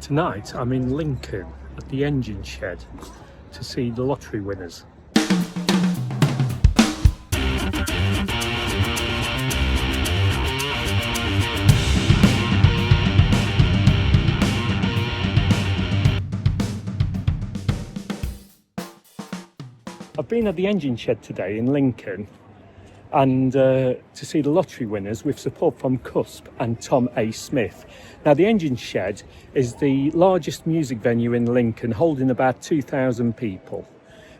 Tonight I'm in Lincoln at the engine shed to see the lottery winners. I've been at the engine shed today in Lincoln and to see the lottery winners with support from Cusp and Tom A. Smith. Now, the engine shed is the largest music venue in Lincoln, holding about 2,000 people.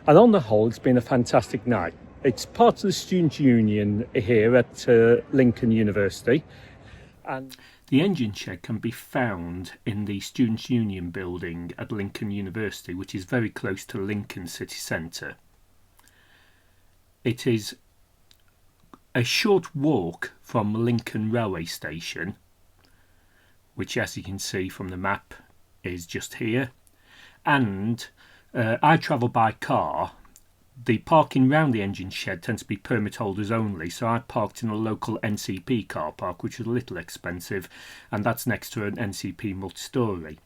And on the whole, it's been a fantastic night. It's part of the Student Union here at Lincoln University. And the engine shed can be found in the Student Union building at Lincoln University, which is very close to Lincoln city centre. It is a short walk from Lincoln railway station, which, as you can see from the map, is just here. And I travel by car. The parking round the engine shed tends to be permit holders only, so I parked in a local NCP car park, which was a little expensive, and that's next to an NCP multi-storey.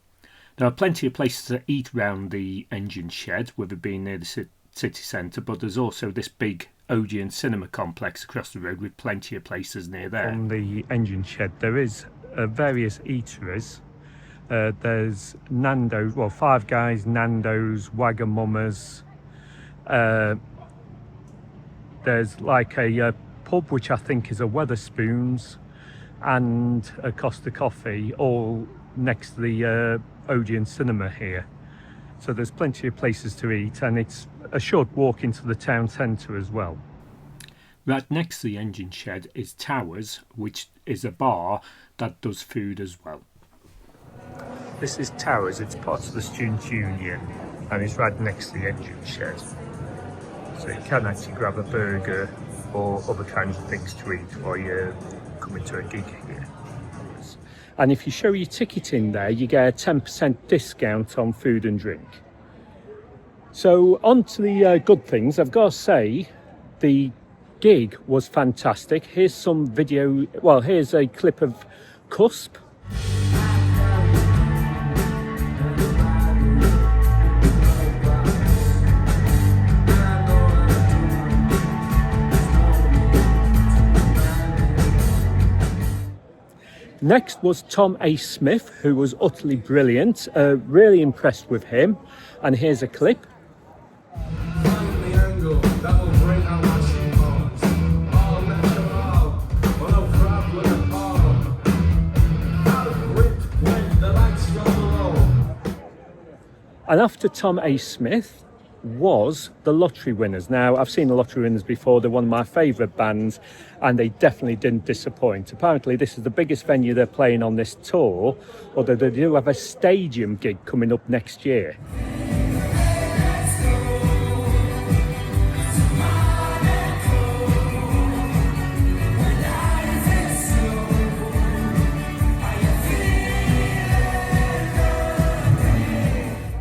There are plenty of places to eat round the engine shed, with it being near the city centre, but there's also this big Odeon cinema complex across the road with plenty of places near there. On the engine shed there is various eateries. There's Nando's, well, Five Guys, Nando's, Wagamama's. There's like a pub which I think is a Wetherspoons, and a Costa Coffee, all next to the Odeon cinema here. So there's plenty of places to eat, and it's a short walk into the town centre as well. Right next to the engine shed is Towers, which is a bar that does food as well. This is Towers, it's part of the Student Union, and it's right next to the engine shed. So you can actually grab a burger or other kinds of things to eat while you're coming to a gig here. And if you show your ticket in there, you get a 10% discount on food and drink. So on to the good things. I've got to say, the gig was fantastic. Here's some video, well, here's a clip of Cusp. Next was Tom A. Smith, who was utterly brilliant. Really impressed with him. And here's a clip. And after Tom A. Smith was the lottery winners. Now, I've seen the lottery winners before. They're one of my favourite bands, and they definitely didn't disappoint. Apparently this is the biggest venue they're playing on this tour, although they do have a stadium gig coming up next year.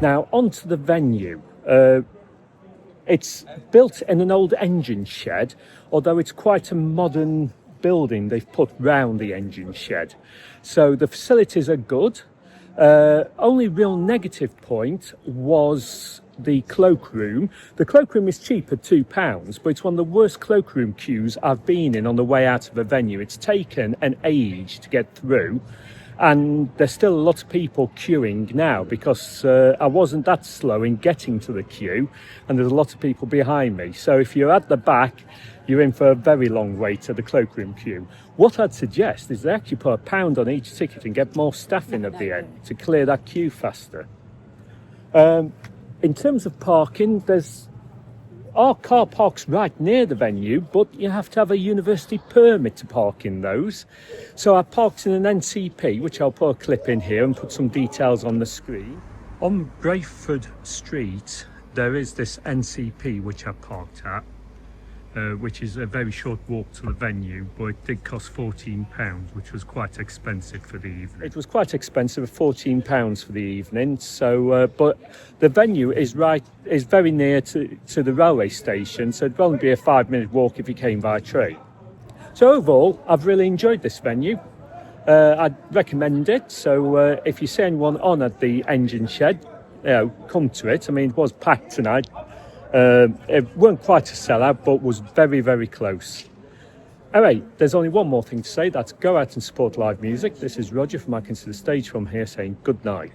Now onto the venue. It's built in an old engine shed, although it's quite a modern building they've put round the engine shed. So the facilities are good. Only real negative point was the cloakroom. The cloakroom is cheap at £2, but it's one of the worst cloakroom queues I've been in on the way out of a venue. It's taken an age to get through. And there's still a lot of people queuing now because I wasn't that slow in getting to the queue, and there's a lot of people behind me. So if you're at the back, you're in for a very long wait to the cloakroom queue. What I'd suggest is they actually put £1 on each ticket and get more staff in at the end to clear that queue faster. In terms of parking, our car parks right near the venue, but you have to have a university permit to park in those. So I parked in an NCP, which I'll put a clip in here and put some details on the screen. On Brayford Street, there is this NCP which I parked at, which is a very short walk to the venue, but it did cost £14, which was quite expensive for the evening. It was quite expensive, £14 for the evening. So, but the venue is very near to the railway station, so it'd only be a 5-minute walk if you came by train. So overall, I've really enjoyed this venue. I'd recommend it. So if you see anyone on at the engine shed, come to it. I mean, it was packed tonight. It weren't quite a sellout, but was very, very close. Anyway, there's only one more thing to say. That's go out and support live music. This is Roger from I Can See the Stage from here saying good night.